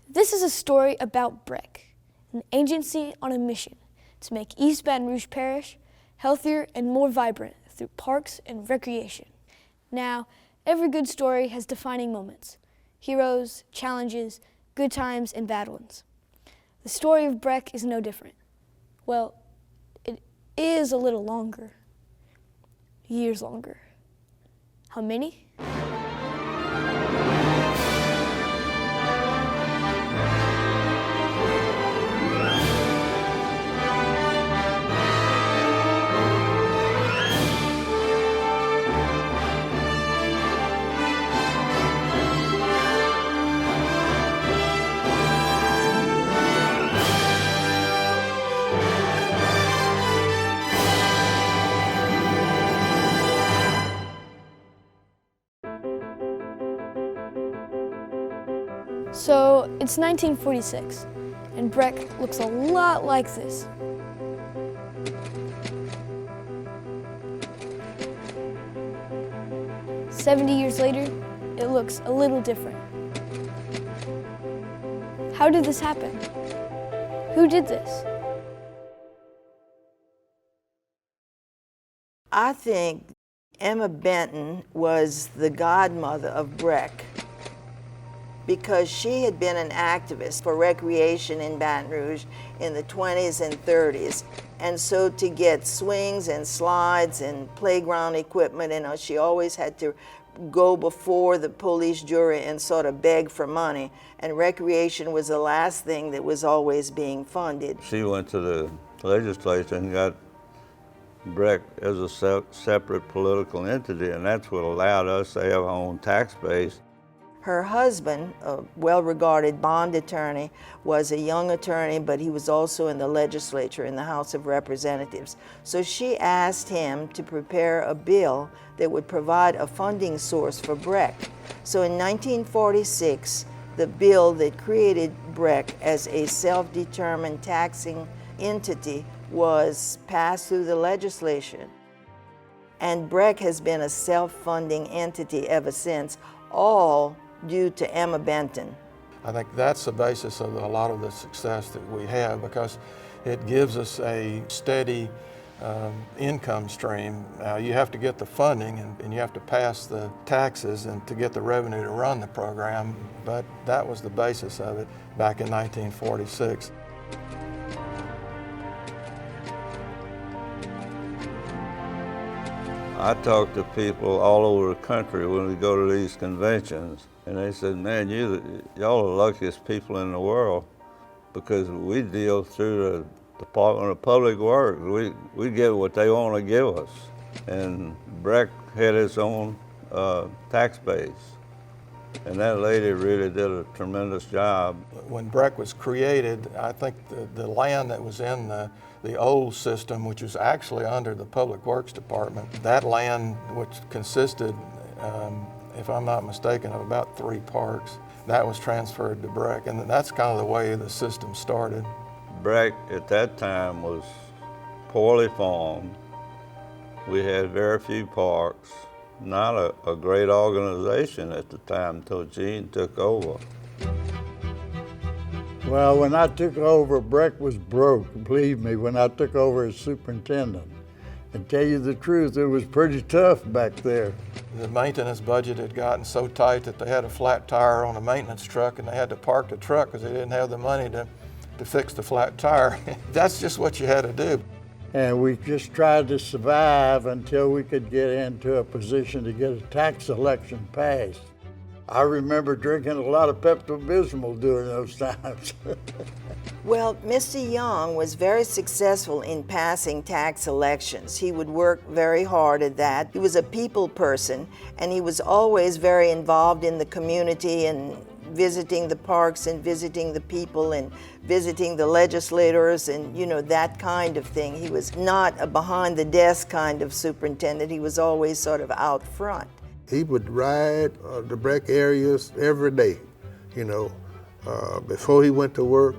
This is a story about BREC, an agency on a mission to make East Baton Rouge Parish healthier and more vibrant through parks and recreation. Now, every good story has defining moments, heroes, challenges, good times, and bad ones. The story of BREC is no different. Well, it is a little longer. Years longer. How many? So, it's 1946, and BREC looks a lot like this. "70 years later, it looks a little different. How did this happen? Who did this? I think Emma Benton was the godmother of BREC, because she had been an activist for recreation in Baton Rouge in the 20s and 30s. And so to get swings and slides and playground equipment, she always had to go before the police jury and sort of beg for money. And recreation was the last thing that was always being funded. She went to the legislature and got BREC as a separate political entity, and that's what allowed us to have our own tax base. Her husband, a well-regarded bond attorney, was a young attorney, but he was also in the legislature, in the House of Representatives. So she asked him to prepare a bill that would provide a funding source for BREC. So in 1946, the bill that created BREC as a self-determined taxing entity was passed through the legislation. And BREC has been a self-funding entity ever since, all due to Emma Benton. I think that's the basis of a lot of the success that we have, because it gives us a steady income stream. Now, you have to get the funding and you have to pass the taxes and to get the revenue to run the program, but that was the basis of it back in 1946. I talk to people all over the country when we go to these conventions, and they said, "Man, y'all are the luckiest people in the world, because we deal through the Department of Public Works. We get what they want to give us." And BREC had its own tax base, and that lady really did a tremendous job. When BREC was created, I think the land that was in the old system, which was actually under the Public Works Department, that land, which consisted, if I'm not mistaken, of about 3 parks, that was transferred to BREC, and that's kind of the way the system started. BREC at that time was poorly formed. We had very few parks, not a great organization at the time until Gene took over. Well, when I took over, BREC was broke, believe me, when I took over as superintendent. And tell you the truth, it was pretty tough back there. The maintenance budget had gotten so tight that they had a flat tire on a maintenance truck, and they had to park the truck because they didn't have the money to fix the flat tire. That's just what you had to do. And we just tried to survive until we could get into a position to get a tax election passed. I remember drinking a lot of Pepto-Bismol during those times. Well, Mr. Young was very successful in passing tax elections. He would work very hard at that. He was a people person, and he was always very involved in the community and visiting the parks and visiting the people and visiting the legislators and, that kind of thing. He was not a behind-the-desk kind of superintendent. He was always sort of out front. He would ride the BREC areas every day, before he went to work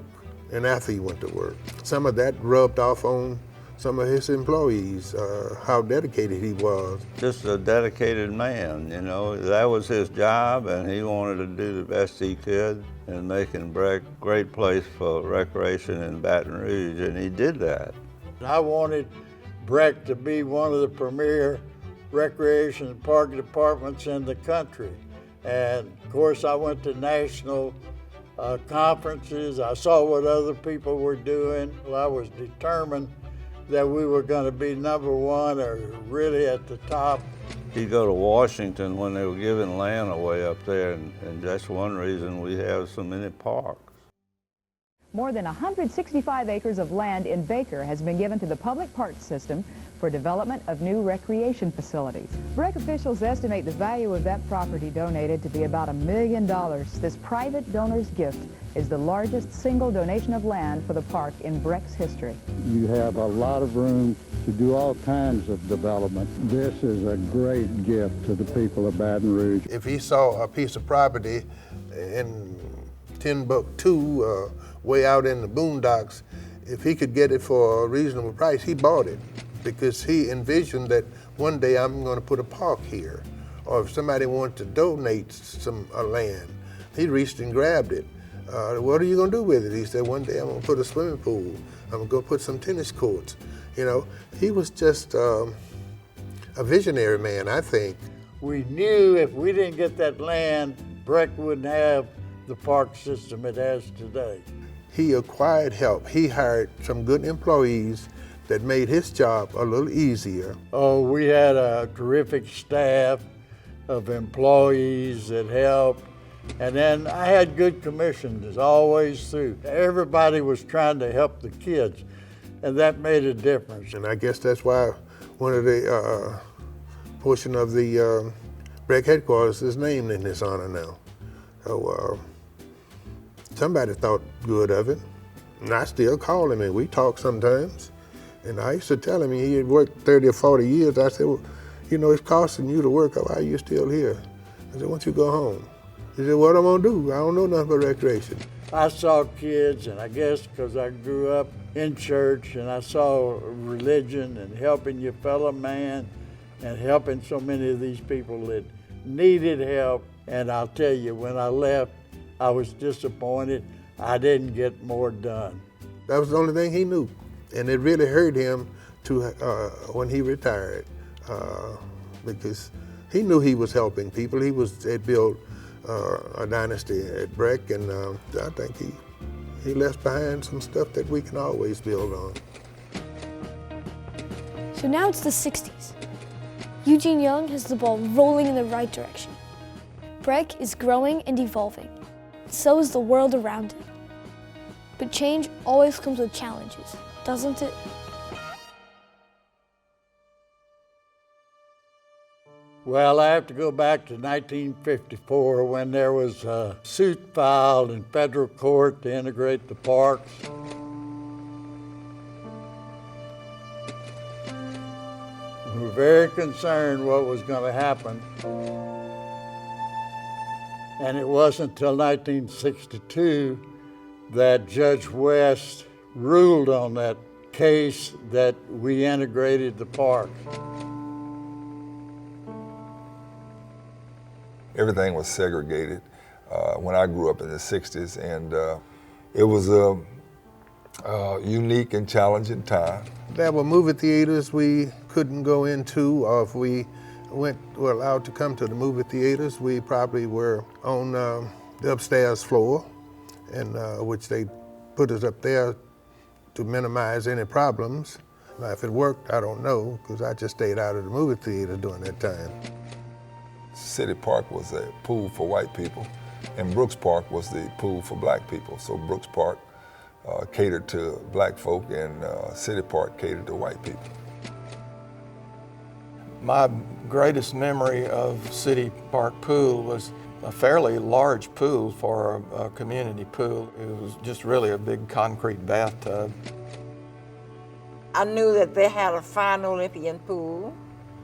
and after he went to work. Some of that rubbed off on some of his employees, how dedicated he was. Just a dedicated man, you know. That was his job, and he wanted to do the best he could in making BREC a great place for recreation in Baton Rouge, and he did that. I wanted BREC to be one of the premier recreation and park departments in the country. And of course, I went to national conferences. I saw what other people were doing. I was determined that we were going to be number one or really at the top. He'd go to Washington when they were giving land away up there, and that's one reason we have so many parks. More than 165 acres of land in Baker has been given to the public park system for development of new recreation facilities. BREC officials estimate the value of that property donated to be about $1 million. This private donor's gift is the largest single donation of land for the park in BREC's history. You have a lot of room to do all kinds of development. This is a great gift to the people of Baton Rouge. If he saw a piece of property in Timbuktu, way out in the boondocks, if he could get it for a reasonable price, he bought it because he envisioned that one day I'm going to put a park here. Or if somebody wanted to donate some land, he reached and grabbed it. What are you going to do with it? He said, one day I'm going to put a swimming pool. I'm going to go put some tennis courts. You know, he was just a visionary man, I think. We knew if we didn't get that land, BREC wouldn't have the park system it has today. He acquired help. He hired some good employees that made his job a little easier. Oh, we had a terrific staff of employees that helped. And then I had good commissions always through. Everybody was trying to help the kids, and that made a difference. And I guess that's why one of the portion of the BREC headquarters is named in his honor now. So somebody thought good of it, and I still call him, and we talk sometimes. And I used to tell him he had worked 30 or 40 years. I said, well, you know, it's costing you to work. Why are you still here? I said, why don't you go home? He said, what am I gonna do? I don't know nothing about recreation. I saw kids, and I guess because I grew up in church, and I saw religion and helping your fellow man and helping so many of these people that needed help. And I'll tell you, when I left, I was disappointed. I didn't get more done. That was the only thing he knew. And it really hurt him when he retired because he knew he was helping people. He had built a dynasty at BREC, and I think he left behind some stuff that we can always build on. So now it's the 60s. Eugene Young has the ball rolling in the right direction. BREC is growing and evolving. So is the world around it. But change always comes with challenges, doesn't it? Well, I have to go back to 1954 when there was a suit filed in federal court to integrate the parks. We were very concerned what was going to happen. And it wasn't until 1962 that Judge West ruled on that case that we integrated the park. Everything was segregated when I grew up in the 60s, and it was a unique and challenging time. There were movie theaters we couldn't go into, or if we were allowed to come to the movie theaters, we probably were on the upstairs floor, and which they put us up there to minimize any problems. Now, if it worked, I don't know, because I just stayed out of the movie theater during that time. City Park was a pool for white people, and Brooks Park was the pool for black people. So Brooks Park catered to black folk, and City Park catered to white people. My greatest memory of City Park Pool was a fairly large pool for a community pool. It was just really a big concrete bathtub. I knew that they had a fine Olympian pool.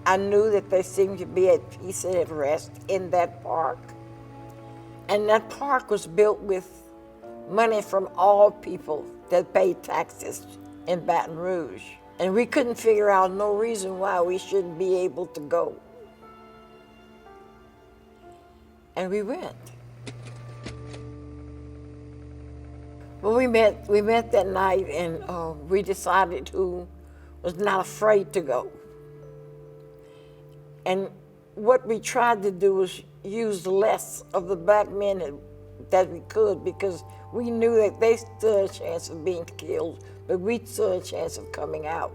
I knew that they seemed to be at peace and at rest in that park. And that park was built with money from all people that paid taxes in Baton Rouge. And we couldn't figure out no reason why we shouldn't be able to go. And we went. Well, we met that night, and we decided who was not afraid to go. And what we tried to do was use less of the black men that we could, because we knew that they stood a chance of being killed, but we stood a chance of coming out.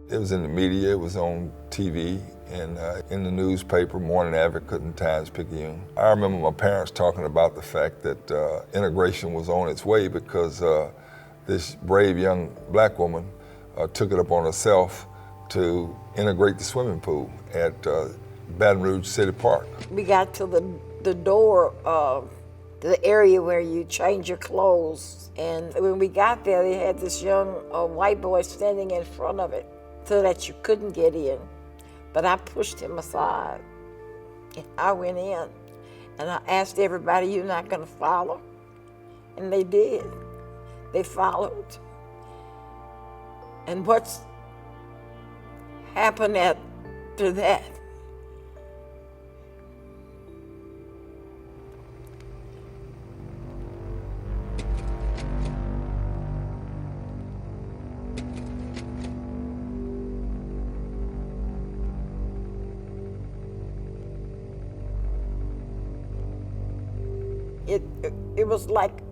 It was in the media, it was on TV, and in the newspaper, Morning Advocate and Times-Picayune. I remember my parents talking about the fact that integration was on its way because this brave young black woman took it upon herself to integrate the swimming pool at Baton Rouge City Park. We got to the door of the area where you change your clothes, and when we got there, they had this young white boy standing in front of it so that you couldn't get in. But I pushed him aside, and I went in, and I asked everybody, "You're not gonna follow?" And they did. They followed. And what's happened after that? It was like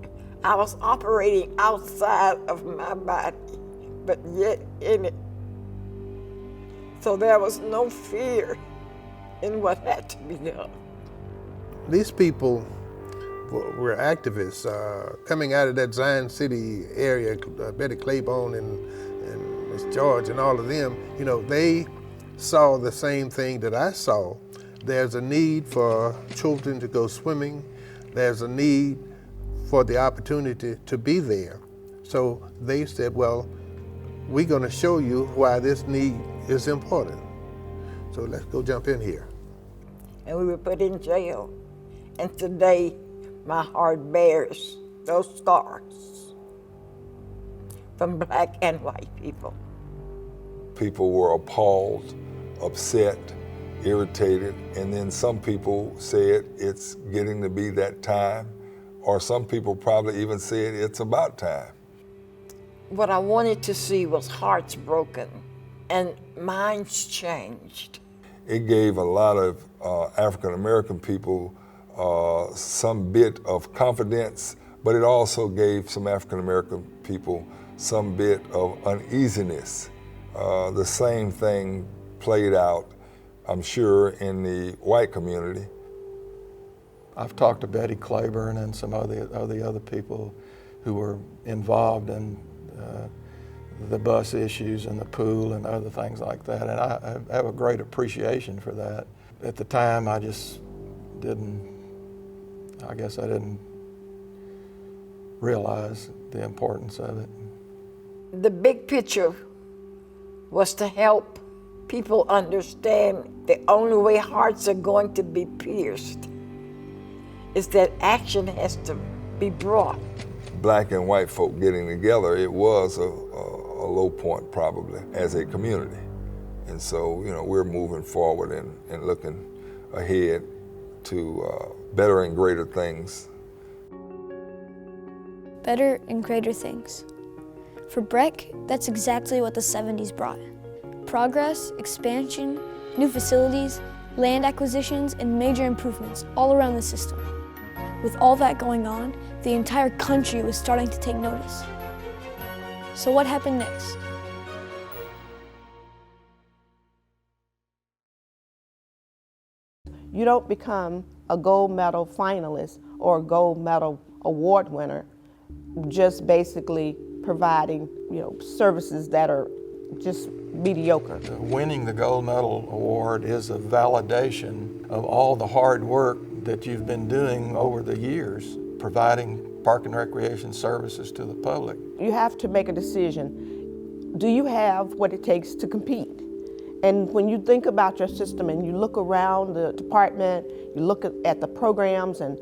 I was operating outside of my body, but yet in it. So there was no fear in what had to be done. These people were activists coming out of that Zion City area, Betty Claiborne and Miss George and all of them. You know, they saw the same thing that I saw. There's a need for children to go swimming. There's a need for the opportunity to be there. So they said, well, we're gonna show you why this need is important. So let's go jump in here. And we were put in jail. And today, my heart bears those scars from black and white people. People were appalled, upset, irritated, and then some people said it's getting to be that time, or some people probably even said it's about time. What I wanted to see was hearts broken and minds changed. It gave a lot of African American people some bit of confidence, but it also gave some African American people some bit of uneasiness. The same thing played out, I'm sure, in the white community. I've talked to Betty Claiborne and some of the other people who were involved in the bus issues and the pool and other things like that, and I have a great appreciation for that. At the time, I just didn't realize the importance of it. The big picture was to help people understand the only way hearts are going to be pierced is that action has to be brought. Black and white folk getting together, it was a low point probably as a community. And so, you know, we're moving forward and looking ahead to better and greater things. Better and greater things. For BREC, that's exactly what the 70s brought. Progress, expansion, new facilities, land acquisitions, and major improvements all around the system. With all that going on, the entire country was starting to take notice. So what happened next? You don't become a gold medal finalist or a gold medal award winner just basically providing, services that are just mediocre. Winning the gold medal award is a validation of all the hard work that you've been doing over the years, providing park and recreation services to the public. You have to make a decision. Do you have what it takes to compete? And when you think about your system and you look around the department, you look at the programs and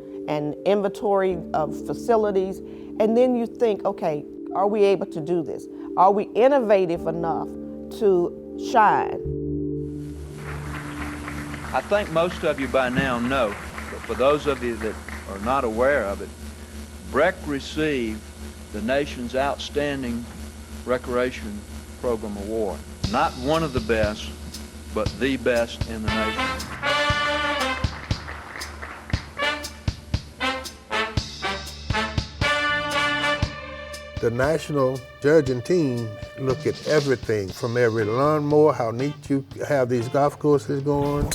inventory of facilities, and then you think, okay, are we able to do this? Are we innovative enough to shine? I think most of you by now know, but for those of you that are not aware of it, BREC received the nation's Outstanding Recreation Program Award. Not one of the best, but the best in the nation. The national judging team look at everything, from every lawnmower, how neat you have these golf courses going,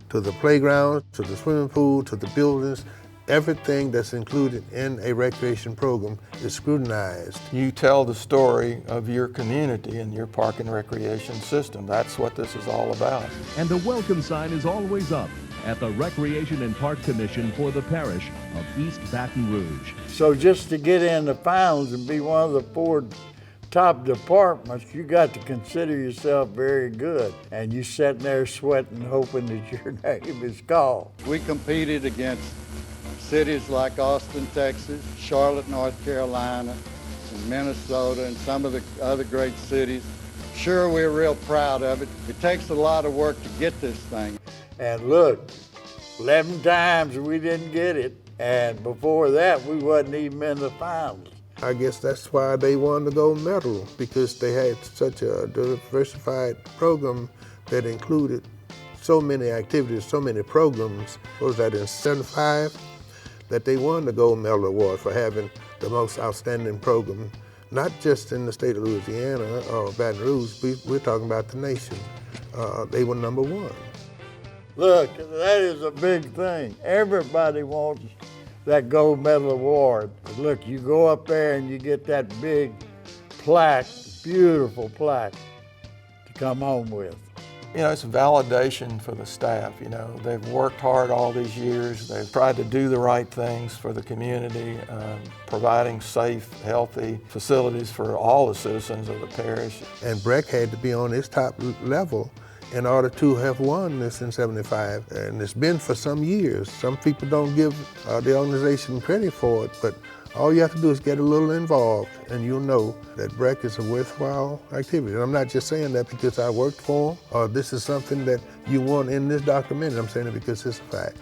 to the playground, to the swimming pool, to the buildings. Everything that's included in a recreation program is scrutinized. You tell the story of your community and your park and recreation system. That's what this is all about. And the welcome sign is always up at the Recreation and Park Commission for the parish of East Baton Rouge. So just to get in the finals and be one of the 4 top departments, you got to consider yourself very good. And you sitting there sweating, hoping that your name is called. We competed against cities like Austin, Texas, Charlotte, North Carolina, and Minnesota, and some of the other great cities. Sure, we're real proud of it. It takes a lot of work to get this thing. And look, 11 times we didn't get it, and before that we wasn't even in the finals. I guess that's why they won the gold medal, because they had such a diversified program that included so many activities, so many programs. What was that, in '75? That they won the gold medal award for having the most outstanding program, not just in the state of Louisiana or Baton Rouge, we're talking about the nation. They were number 1. Look, that is a big thing. Everybody wants that gold medal award. But look, you go up there and you get that big plaque, beautiful plaque to come home with. You know, it's validation for the staff. You know, they've worked hard all these years. They've tried to do the right things for the community, providing safe, healthy facilities for all the citizens of the parish. And BREC had to be on its top level in order to have won this in '75. And it's been for some years. Some people don't give the organization credit for it, but all you have to do is get a little involved and you'll know that BREC is a worthwhile activity. And I'm not just saying that because I worked for them or this is something that you want in this documentary. I'm saying it because it's a fact.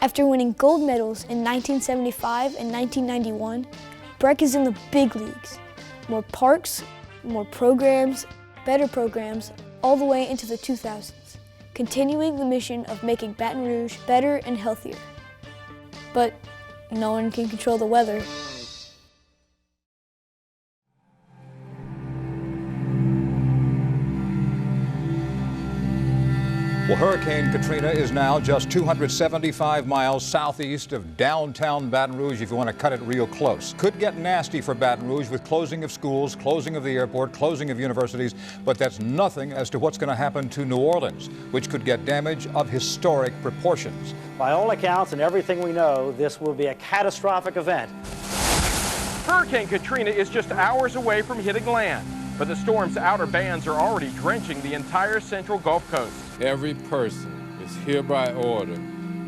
After winning gold medals in 1975 and 1991, BREC is in the big leagues. More parks, more programs, better programs, all the way into the 2000s, continuing the mission of making Baton Rouge better and healthier. But no one can control the weather. Well, Hurricane Katrina is now just 275 miles southeast of downtown Baton Rouge, if you want to cut it real close. Could get nasty for Baton Rouge with closing of schools, closing of the airport, closing of universities, but that's nothing as to what's going to happen to New Orleans, which could get damage of historic proportions. By all accounts and everything we know, this will be a catastrophic event. Hurricane Katrina is just hours away from hitting land, but the storm's outer bands are already drenching the entire central Gulf Coast. Every person is hereby ordered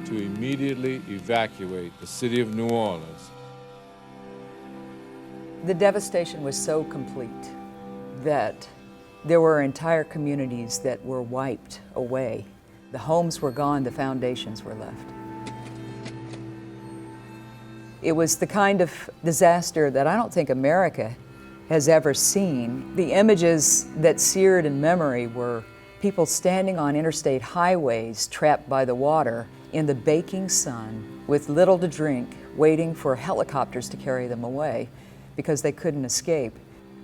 to immediately evacuate the city of New Orleans. The devastation was so complete that there were entire communities that were wiped away. The homes were gone, the foundations were left. It was the kind of disaster that I don't think America has ever seen. The images that seared in memory were people standing on interstate highways trapped by the water in the baking sun with little to drink, waiting for helicopters to carry them away because they couldn't escape.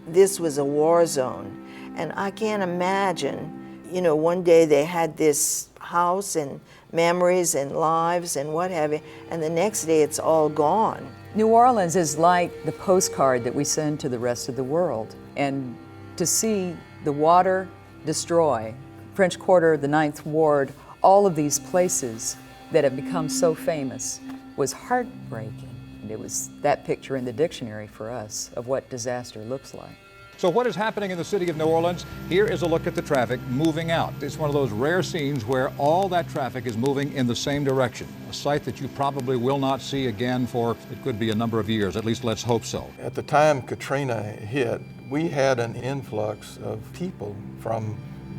This was a war zone, and I can't imagine, you know, one day they had this house and memories and lives and what have you, and the next day it's all gone. New Orleans is like the postcard that we send to the rest of the world, and to see the water destroy French Quarter, the Ninth Ward, all of these places that have become so famous was heartbreaking. And it was that picture in the dictionary for us of what disaster looks like. So what is happening in the city of New Orleans? Here is a look at the traffic moving out. It's one of those rare scenes where all that traffic is moving in the same direction, a sight that you probably will not see again for, it could be a number of years, at least let's hope so. At the time Katrina hit, we had an influx of people from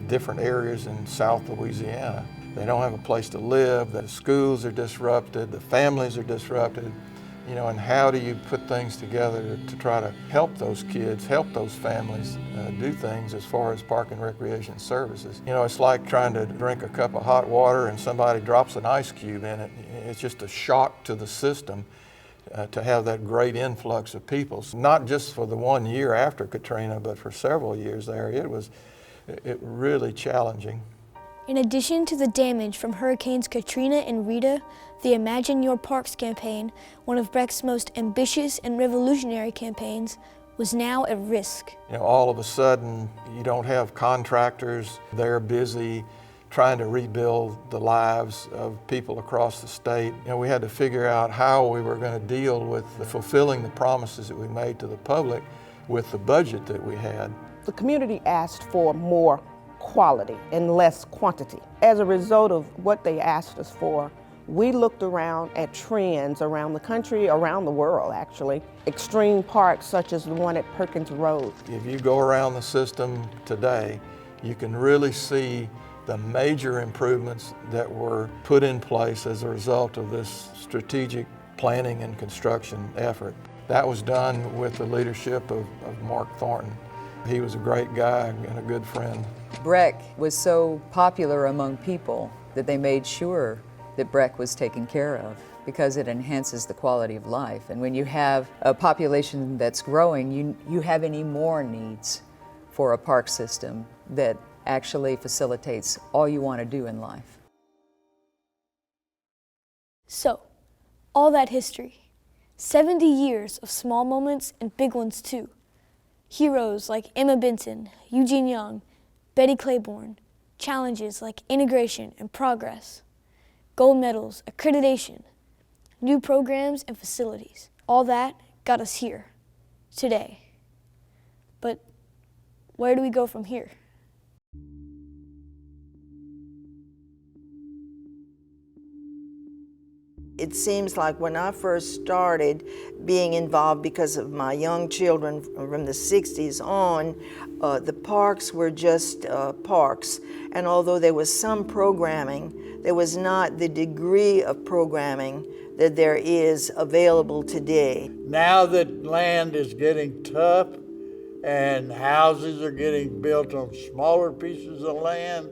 different areas in South Louisiana. They don't have a place to live, the schools are disrupted, the families are disrupted. You know, and how do you put things together to try to help those kids, help those families do things as far as park and recreation services? You know, it's like trying to drink a cup of hot water and somebody drops an ice cube in it. It's just a shock to the system to have that great influx of people. Not just for the 1 year after Katrina, but for several years there. It was really challenging. In addition to the damage from Hurricanes Katrina and Rita, the Imagine Your Parks campaign, one of BREC's most ambitious and revolutionary campaigns, was now at risk. You know, all of a sudden, you don't have contractors. They're busy trying to rebuild the lives of people across the state. You know, we had to figure out how we were going to deal with fulfilling the promises that we made to the public with the budget that we had. The community asked for more quality and less quantity. As a result of what they asked us for, we looked around at trends around the country, around the world actually. Extreme parks such as the one at Perkins Road. If you go around the system today, you can really see the major improvements that were put in place as a result of this strategic planning and construction effort. That was done with the leadership of Mark Thornton. He was a great guy and a good friend. BREC was so popular among people that they made sure that BREC was taken care of because it enhances the quality of life. And when you have a population that's growing, you have any more needs for a park system that actually facilitates all you want to do in life. So, all that history, 70 years of small moments and big ones too. Heroes like Emma Benson, Eugene Young, Betty Claiborne, challenges like integration and progress, gold medals, accreditation, new programs and facilities. All that got us here, today. But where do we go from here? It seems like when I first started being involved because of my young children from the 60s on, the parks were just parks. And although there was some programming, there was not the degree of programming that there is available today. Now that land is getting tough and houses are getting built on smaller pieces of land,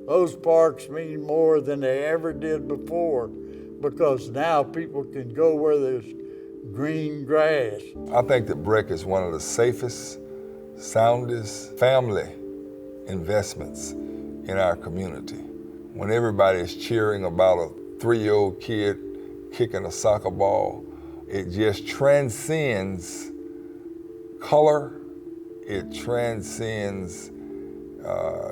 those parks mean more than they ever did before, because now people can go where there's green grass. I think that BREC is one of the safest, soundest family investments in our community. When everybody is cheering about a 3-year-old kid kicking a soccer ball, it just transcends color, it transcends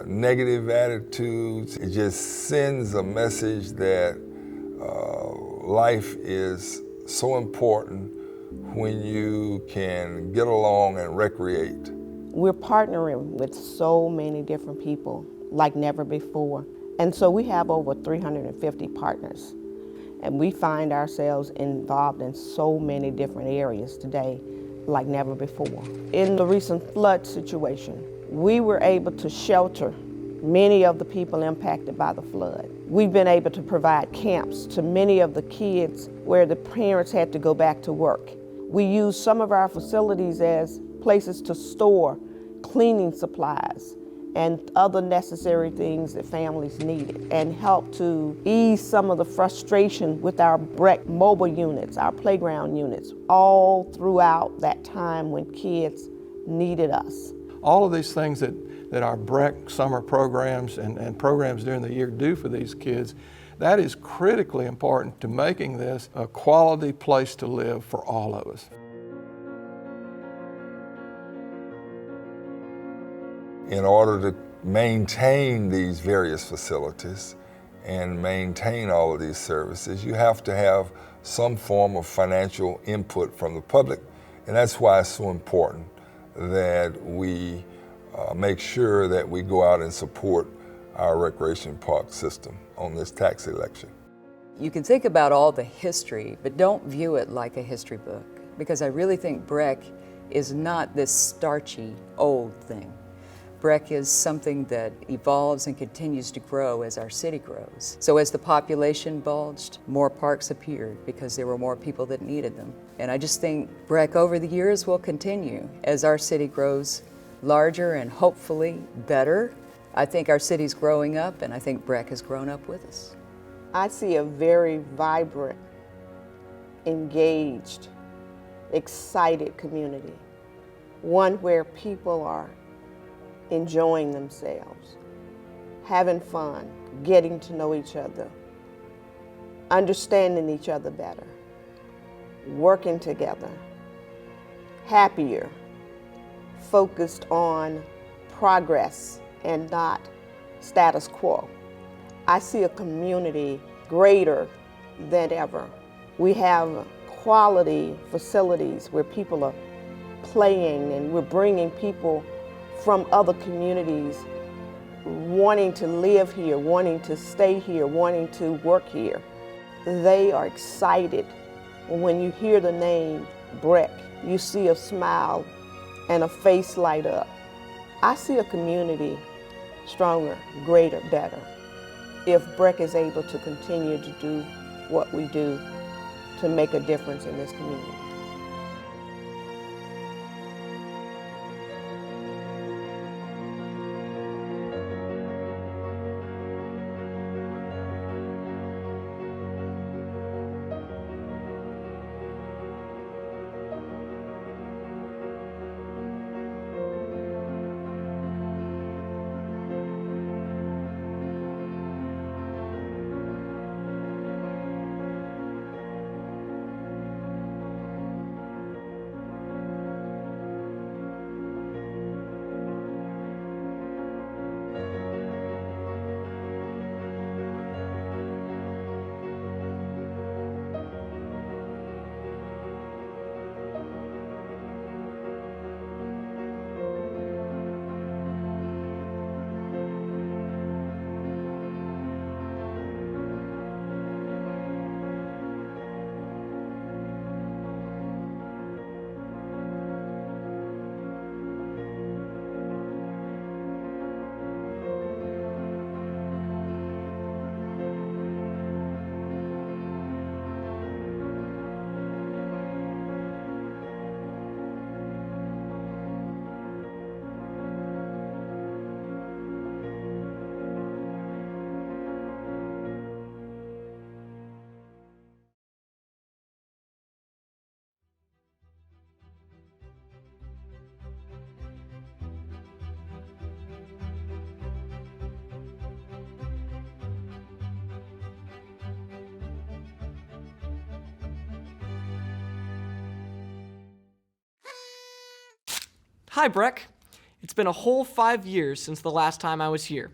negative attitudes. It just sends a message that life is so important when you can get along and recreate. We're partnering with so many different people like never before. And so we have over 350 partners. And we find ourselves involved in so many different areas today like never before. In the recent flood situation, we were able to shelter many of the people impacted by the flood. We've been able to provide camps to many of the kids where the parents had to go back to work. We use some of our facilities as places to store cleaning supplies and other necessary things that families needed, and help to ease some of the frustration with our BREC mobile units, our playground units, all throughout that time when kids needed us. All of these things that our BREC summer programs and programs during the year do for these kids, that is critically important to making this a quality place to live for all of us. In order to maintain these various facilities and maintain all of these services, you have to have some form of financial input from the public. And that's why it's so important that we make sure that we go out and support our recreation park system on this tax election. You can think about all the history, but don't view it like a history book, because I really think BREC is not this starchy, old thing. BREC is something that evolves and continues to grow as our city grows. So as the population bulged, more parks appeared because there were more people that needed them. And I just think BREC over the years will continue as our city grows larger and hopefully better. I think our city's growing up, and I think BREC has grown up with us. I see a very vibrant, engaged, excited community. One where people are enjoying themselves, having fun, getting to know each other, understanding each other better, working together, happier, focused on progress and not status quo. I see a community greater than ever. We have quality facilities where people are playing, and we're bringing people from other communities wanting to live here, wanting to stay here, wanting to work here. They are excited. When you hear the name BREC, you see a smile and a face light up. I see a community stronger, greater, better, if BREC is able to continue to do what we do to make a difference in this community. Hi, BREC. It's been a whole 5 years since the last time I was here.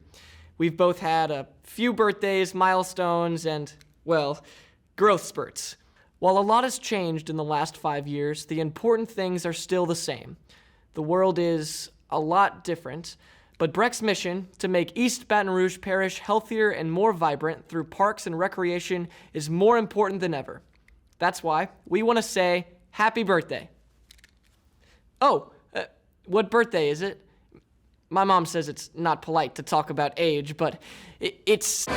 We've both had a few birthdays, milestones, and, well, growth spurts. While a lot has changed in the last 5 years, the important things are still the same. The world is a lot different, but BREC's mission to make East Baton Rouge Parish healthier and more vibrant through parks and recreation is more important than ever. That's why we want to say happy birthday. Oh, what birthday is it? My mom says it's not polite to talk about age, but it's...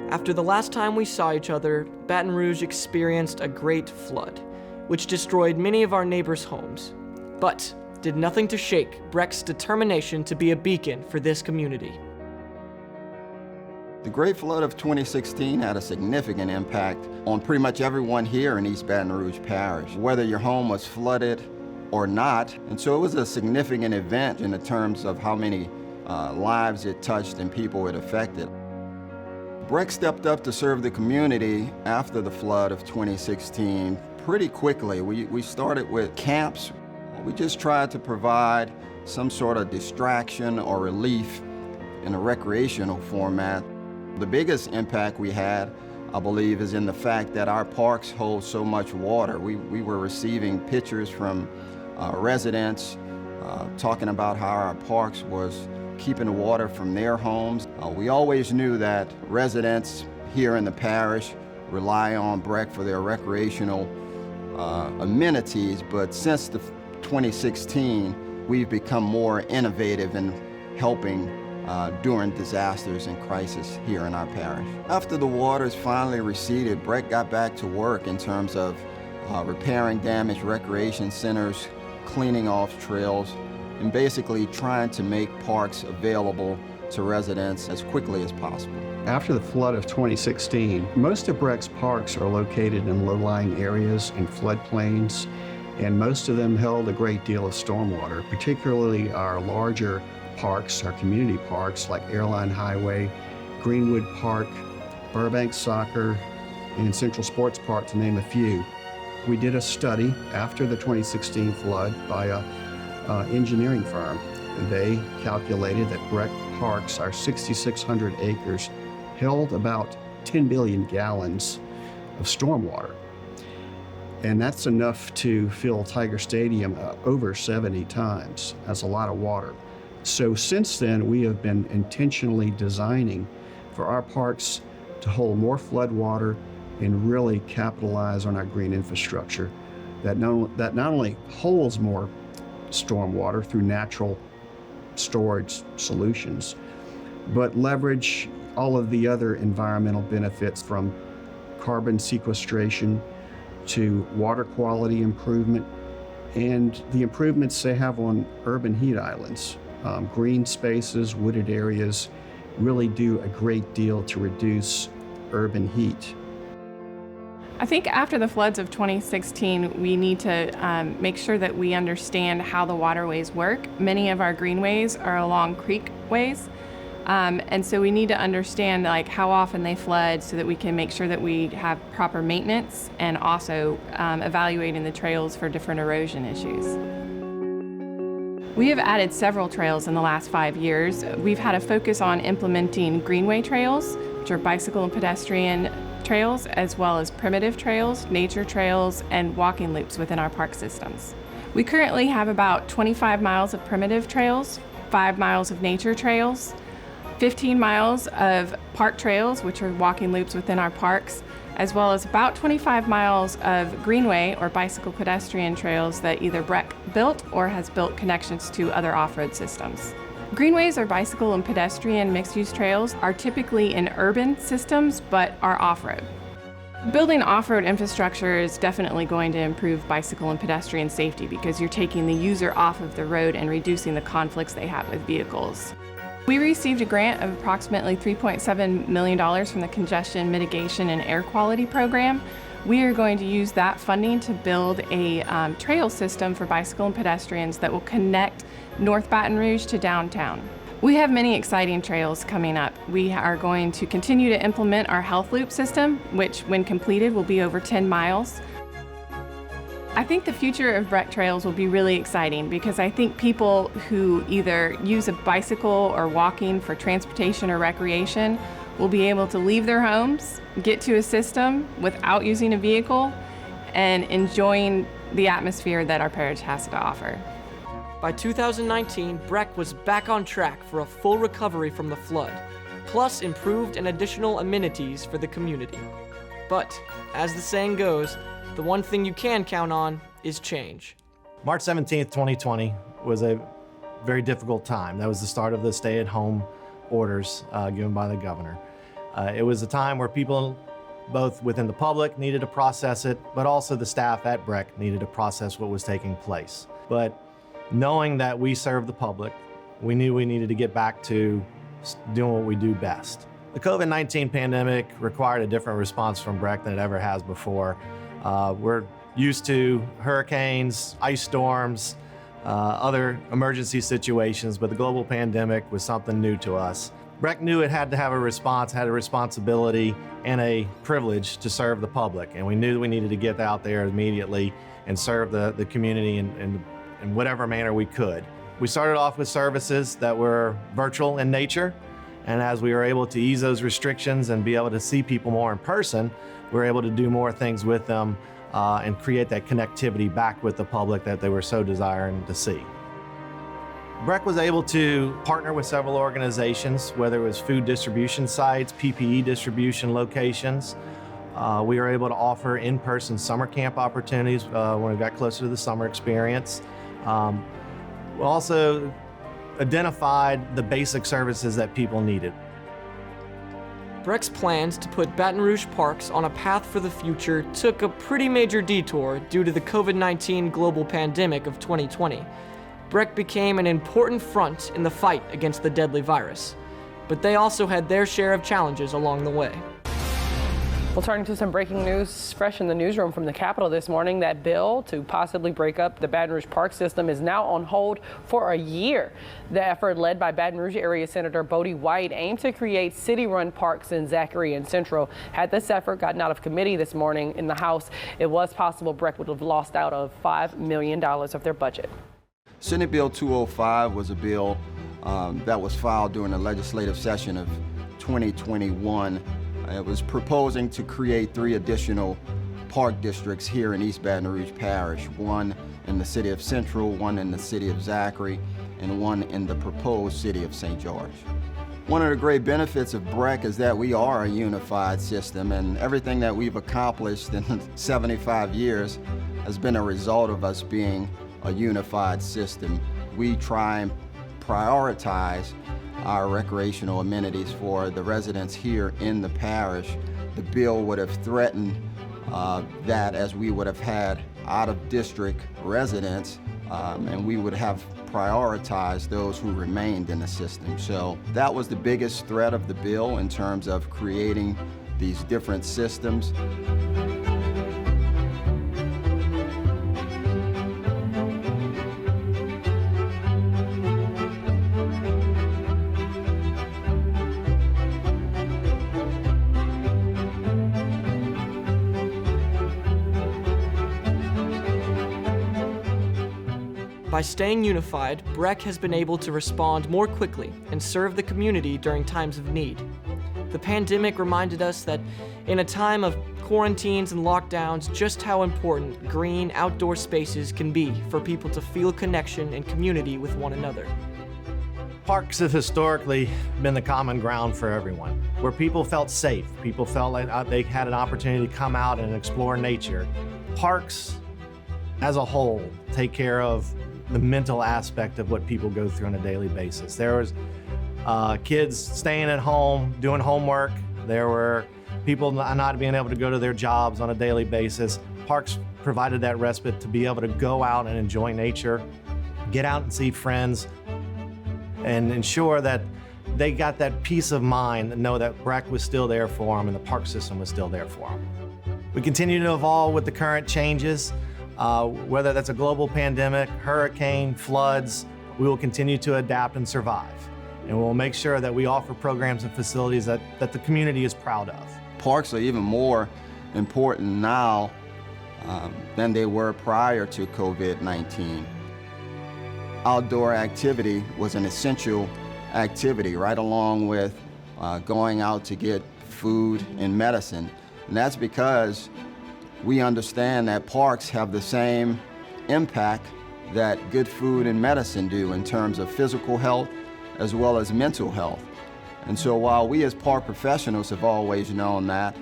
After the last time we saw each other, Baton Rouge experienced a great flood, which destroyed many of our neighbors' homes, but did nothing to shake BREC's determination to be a beacon for this community. The Great Flood of 2016 had a significant impact on pretty much everyone here in East Baton Rouge Parish. Whether your home was flooded or not. And so it was a significant event in the terms of how many lives it touched and people it affected. BREC stepped up to serve the community after the flood of 2016 pretty quickly. We started with camps. We just tried to provide some sort of distraction or relief in a recreational format. The biggest impact we had, I believe, is in the fact that our parks hold so much water. We were receiving pictures from residents talking about how our parks was keeping the water from their homes. We always knew that residents here in the parish rely on BREC for their recreational amenities, but since the 2016, we've become more innovative in helping during disasters and crisis here in our parish. After the waters finally receded, BREC got back to work in terms of repairing damaged recreation centers, cleaning off trails, and basically trying to make parks available to residents as quickly as possible. After the flood of 2016, most of BREC's parks are located in low-lying areas and floodplains, and most of them held a great deal of stormwater, particularly our larger parks, our community parks like Airline Highway, Greenwood Park, Burbank Soccer, and Central Sports Park, to name a few. We did a study after the 2016 flood by a engineering firm. They calculated that BREC parks, our 6,600 acres, held about 10 billion gallons of stormwater. And that's enough to fill Tiger Stadium over 70 times. That's a lot of water. So since then, we have been intentionally designing for our parks to hold more flood water and really capitalize on our green infrastructure that not only holds more stormwater through natural storage solutions, but leverage all of the other environmental benefits, from carbon sequestration to water quality improvement and the improvements they have on urban heat islands. Green spaces, wooded areas really do a great deal to reduce urban heat. I think after the floods of 2016, we need to make sure that we understand how the waterways work. Many of our greenways are along creekways, and so we need to understand how often they flood so that we can make sure that we have proper maintenance, and also evaluating the trails for different erosion issues. We have added several trails in the last 5 years. We've had a focus on implementing greenway trails, which are bicycle and pedestrian trails, as well as primitive trails, nature trails, and walking loops within our park systems. We currently have about 25 miles of primitive trails, 5 miles of nature trails, 15 miles of park trails, which are walking loops within our parks, as well as about 25 miles of greenway or bicycle pedestrian trails that either BREC built or has built connections to other off-road systems. Greenways or bicycle and pedestrian mixed-use trails are typically in urban systems but are off-road. Building off-road infrastructure is definitely going to improve bicycle and pedestrian safety because you're taking the user off of the road and reducing the conflicts they have with vehicles. We received a grant of approximately $3.7 million from the Congestion Mitigation and Air Quality Program. We are going to use that funding to build a trail system for bicycle and pedestrians that will connect North Baton Rouge to downtown. We have many exciting trails coming up. We are going to continue to implement our health loop system, which when completed will be over 10 miles. I think the future of BREC trails will be really exciting because I think people who either use a bicycle or walking for transportation or recreation will be able to leave their homes, get to a system without using a vehicle, and enjoying the atmosphere that our parish has to offer. By 2019, BREC was back on track for a full recovery from the flood, plus improved and additional amenities for the community. But, as the saying goes, the one thing you can count on is change. March 17th, 2020 was a very difficult time. That was the start of the stay-at-home orders given by the governor. It was a time where people, both within the public, needed to process it, but also the staff at BREC needed to process what was taking place. But knowing that we serve the public, we knew we needed to get back to doing what we do best. The COVID-19 pandemic required a different response from BREC than it ever has before. We're used to hurricanes, ice storms, other emergency situations, but the global pandemic was something new to us. BREC knew it had to have a response, had a responsibility and a privilege to serve the public, and we knew we needed to get out there immediately and serve the community in whatever manner we could. We started off with services that were virtual in nature, and as we were able to ease those restrictions and be able to see people more in person, we were able to do more things with them and create that connectivity back with the public that they were so desiring to see. BREC was able to partner with several organizations, whether it was food distribution sites, PPE distribution locations. We were able to offer in-person summer camp opportunities when we got closer to the summer experience. We also identified the basic services that people needed. BREC's plans to put Baton Rouge parks on a path for the future took a pretty major detour due to the COVID-19 global pandemic of 2020. BREC became an important front in the fight against the deadly virus, but they also had their share of challenges along the way. Well, turning to some breaking news fresh in the newsroom from the Capitol this morning, that bill to possibly break up the Baton Rouge park system is now on hold for a year. The effort, led by Baton Rouge area Senator Bodie White, aimed to create city-run parks in Zachary and Central. Had this effort gotten out of committee this morning in the House, it was possible BREC would have lost out of $5 million of their budget. Senate Bill 205 was a bill that was filed during the legislative session of 2021. It was proposing to create 3 additional park districts here in East Baton Rouge Parish, one in the city of Central, one in the city of Zachary, and one in the proposed city of St. George. One of the great benefits of BREC is that we are a unified system, and everything that we've accomplished in 75 years has been a result of us being a unified system. We try and prioritize our recreational amenities for the residents here in the parish. The bill would have threatened that, as we would have had out-of-district residents, and we would have prioritized those who remained in the system. So that was the biggest threat of the bill in terms of creating these different systems. By staying unified, BREC has been able to respond more quickly and serve the community during times of need. The pandemic reminded us that in a time of quarantines and lockdowns, just how important green outdoor spaces can be for people to feel connection and community with one another. Parks have historically been the common ground for everyone, where people felt safe. People felt like they had an opportunity to come out and explore nature. Parks, as a whole, take care of the mental aspect of what people go through on a daily basis. There was kids staying at home, doing homework. There were people not being able to go to their jobs on a daily basis. Parks provided that respite to be able to go out and enjoy nature, get out and see friends, and ensure that they got that peace of mind and know that BREC was still there for them and the park system was still there for them. We continue to evolve with the current changes. Whether that's a global pandemic, hurricane, floods, we will continue to adapt and survive. And we'll make sure that we offer programs and facilities that the community is proud of. Parks are even more important now than they were prior to COVID-19. Outdoor activity was an essential activity, right along with going out to get food and medicine. And that's because we understand that parks have the same impact that good food and medicine do in terms of physical health as well as mental health. And so while we as park professionals have always known that,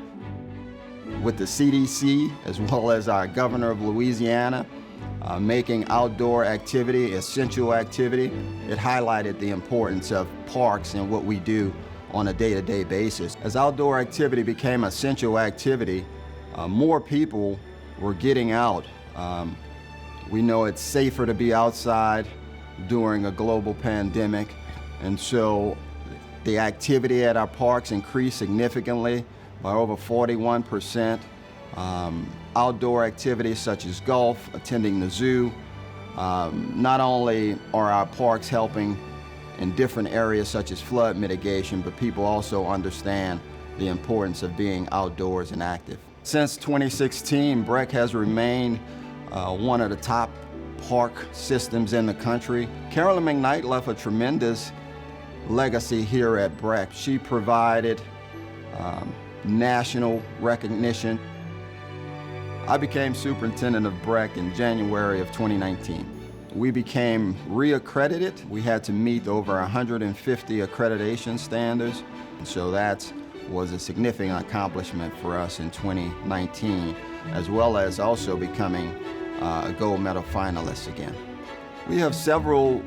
with the CDC as well as our governor of Louisiana making outdoor activity essential activity, it highlighted the importance of parks and what we do on a day-to-day basis. As outdoor activity became essential activity, more people were getting out. We know it's safer to be outside during a global pandemic, and so the activity at our parks increased significantly by over 41%. outdoor activities such as golf, attending the zoo. Not only are our parks helping in different areas such as flood mitigation, but people also understand the importance of being outdoors and active. Since 2016, BREC has remained one of the top park systems in the country. Carolyn McKnight left a tremendous legacy here at BREC. She provided national recognition. I became superintendent of BREC in January of 2019. We became reaccredited. We had to meet over 150 accreditation standards, and so that was a significant accomplishment for us in 2019, as well as also becoming a gold medal finalist again. We have several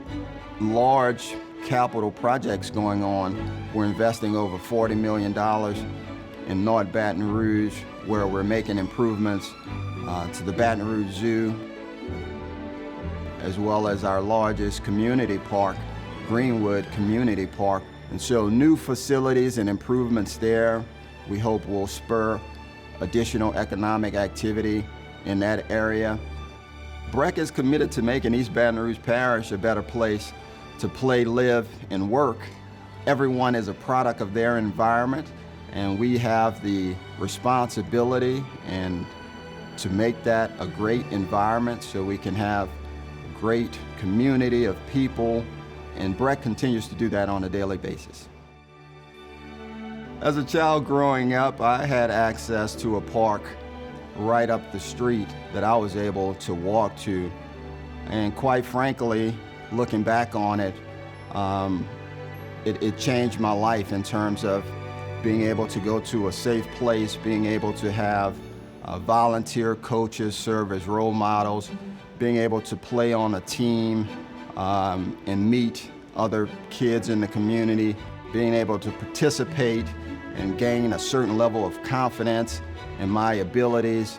large capital projects going on. We're investing over $40 million in North Baton Rouge, where we're making improvements to the Baton Rouge Zoo, as well as our largest community park, Greenwood Community Park. And so new facilities and improvements there, we hope will spur additional economic activity in that area. BREC is committed to making East Baton Rouge Parish a better place to play, live, and work. Everyone is a product of their environment, and we have the responsibility and to make that a great environment so we can have a great community of people, and BREC continues to do that on a daily basis. As a child growing up, I had access to a park right up the street that I was able to walk to, and quite frankly, looking back on it, it changed my life in terms of being able to go to a safe place, being able to have volunteer coaches serve as role models, being able to play on a team and meet other kids in the community, being able to participate and gain a certain level of confidence in my abilities,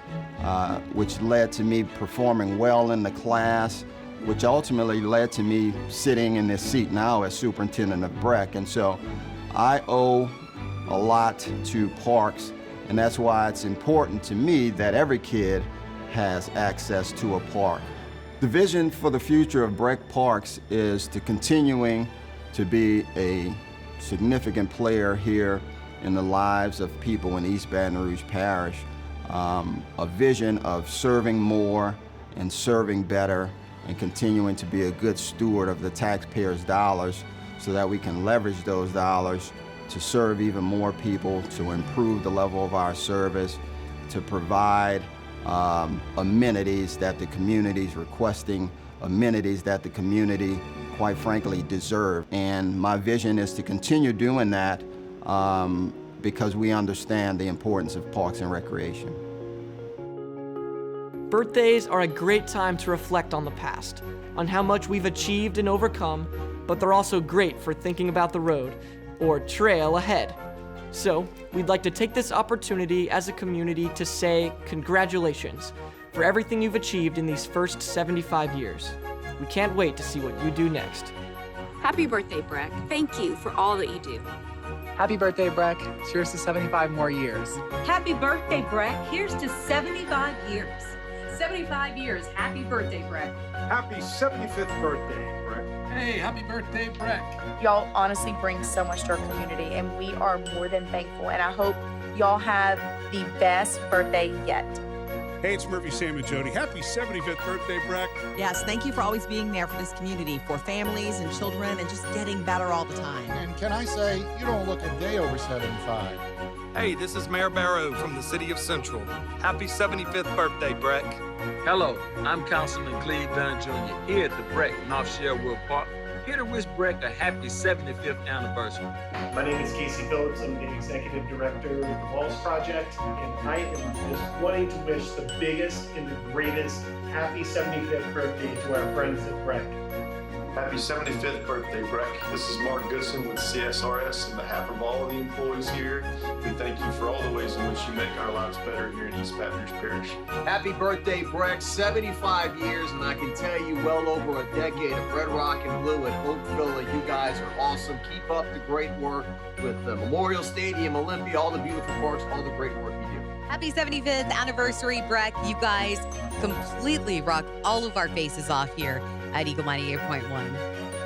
which led to me performing well in the class, which ultimately led to me sitting in this seat now as superintendent of BREC. And so I owe a lot to parks, and that's why it's important to me that every kid has access to a park. The vision for the future of BREC Parks is to continuing to be a significant player here in the lives of people in East Baton Rouge Parish, a vision of serving more and serving better and continuing to be a good steward of the taxpayers' dollars so that we can leverage those dollars to serve even more people, to improve the level of our service, to provide amenities that the community is requesting, amenities that the community, quite frankly, deserve. And my vision is to continue doing that because we understand the importance of parks and recreation. Birthdays are a great time to reflect on the past, on how much we've achieved and overcome, but they're also great for thinking about the road or trail ahead. So, we'd like to take this opportunity as a community to say congratulations for everything you've achieved in these first 75 years. We can't wait to see what you do next. Happy birthday, BREC. Thank you for all that you do. Happy birthday, BREC. Cheers to 75 more years. Happy birthday, BREC. Here's to 75 years. 75 years. Happy birthday, BREC. Happy 75th birthday, BREC. Hey, happy birthday, BREC. Y'all honestly bring so much to our community, and we are more than thankful, and I hope y'all have the best birthday yet. Hey, it's Murphy, Sam, and Jody. Happy 75th birthday, BREC. Yes, thank you for always being there for this community, for families and children, and just getting better all the time. And can I say, you don't look a day over 75. Hey, this is Mayor Barrow from the City of Central. Happy 75th birthday, BREC. Hello, I'm Councilman Cleve Dunn Jr. here at the BREC North Sherwood Park, here to wish BREC a happy 75th anniversary. My name is Casey Phillips. I'm the Executive Director of the Walls Project, and I am just wanting to wish the biggest and the greatest happy 75th birthday to our friends at BREC. Happy 75th birthday, BREC. This is Mark Goodson with CSRS. On behalf of all of the employees here, we thank you for all the ways in which you make our lives better here in East Baton Rouge Parish. Happy birthday, BREC. 75 years, and I can tell you well over a decade of Red Rock and Blue at Hope Villa. You guys are awesome. Keep up the great work with the Memorial Stadium, Olympia, all the beautiful parks, all the great work you do. Happy 75th anniversary, BREC. You guys completely rock all of our faces off here at Eagle 98.1.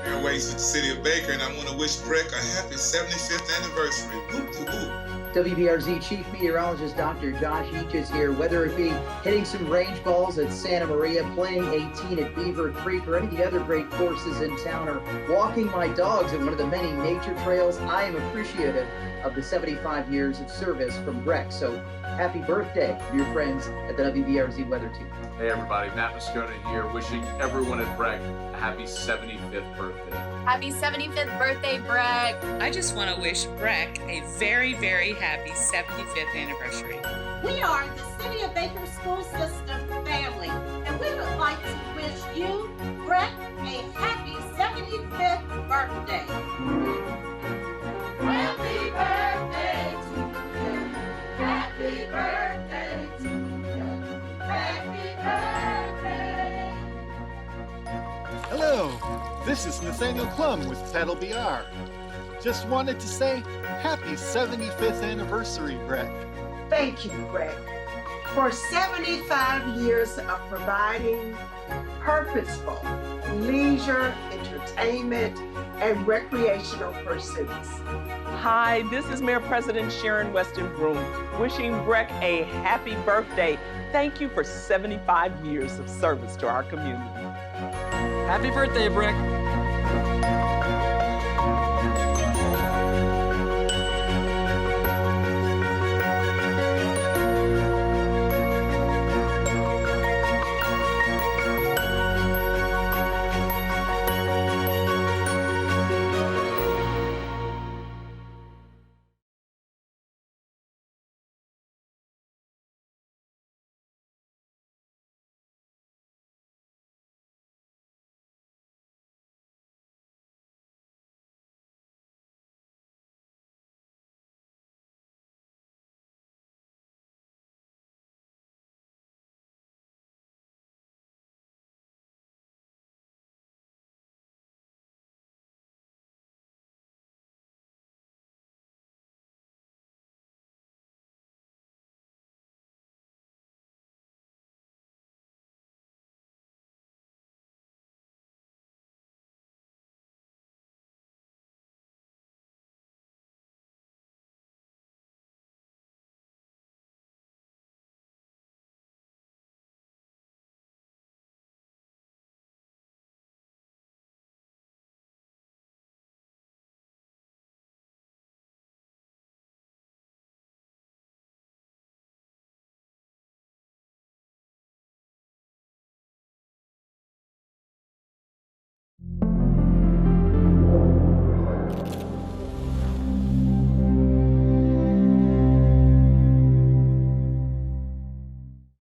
Airways to the city of Baker, and I want to wish BREC a happy 75th anniversary. Whoop-de-whoop. WBRZ Chief Meteorologist Dr. Josh Each is here. Whether it be hitting some range balls at Santa Maria, playing 18 at Beaver Creek, or any of the other great courses in town, or walking my dogs at one of the many nature trails, I am appreciative of the 75 years of service from BREC. So happy birthday, dear friends at the WBRZ Weather Team. Hey everybody, Matt Moscona here, wishing everyone at BREC a happy 75th birthday. Happy 75th birthday, BREC. I just want to wish BREC a very, very happy 75th anniversary. We are the City of Baker School System family, and we would like to wish you, BREC, a happy 75th birthday. Happy birthday to you. Happy birthday to you. Happy birthday. Hello, this is Nathaniel Klum with Pedal BR. Just wanted to say happy 75th anniversary, BREC. Thank you, BREC, for 75 years of providing purposeful leisure, entertainment, and recreational pursuits. Hi, this is Mayor President Sharon Weston Broome, wishing BREC a happy birthday. Thank you for 75 years of service to our community. Happy birthday, BREC.